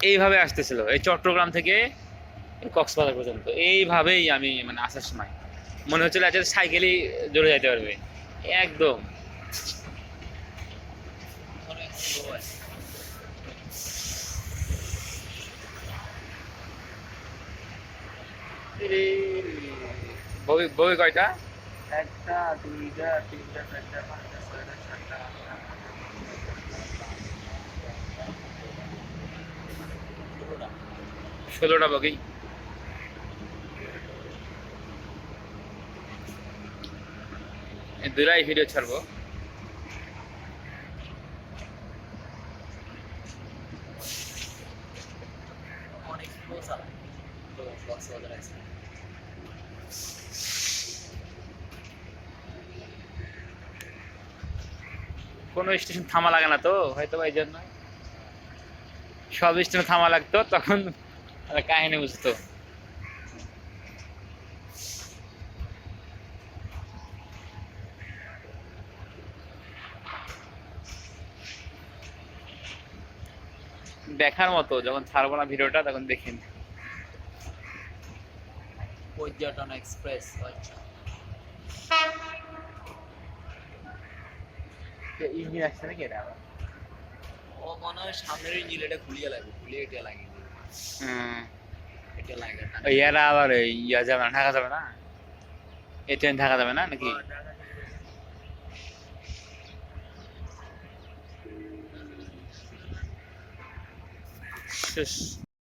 এইভাবে আসতেছিল এই চট্টগ্রাম থেকে কক্সবাজার পর্যন্ত। এইভাবেই আমি মানে আসার সময় মনে হচ্ছিল আজকে সাইকেলই জড়ে যাইতে পারবে একদম। বই বই কয়টা? একটা, দুইটা, তিনটা, চারটা, পাঁচটা, ছয়টা, সাতটা, আটটা, 16টা। 16টা বগি। দুটাই ভিডিও ছাড়বো। অনেক স্লো চালায় তো কক্সবাজার আছে। কোনো স্টেশন থামা লাগে না তো হয়তো বা এই জন্য। সব স্টেশনে থামা লাগতো তখন কাহিনী বুঝতো। দেখার মতো, যখন ছাড়বো না ভিডিওটা তখন দেখেন। পর্যটন এক্সপ্রেস। ইঞ্জিন আসছে নাকি এটা আবার? ও মনে হয় সামনের ইঞ্জিন এটা খুলিয়ে লাগবে, খুলিয়ে এটা লাগিয়ে দিবে। এটা লাগে না। ইয়ারা আবার ইয়া যাবে না, ঢাকা যাবে না, এই ট্রেন ঢাকা যাবে না নাকি? শেষ।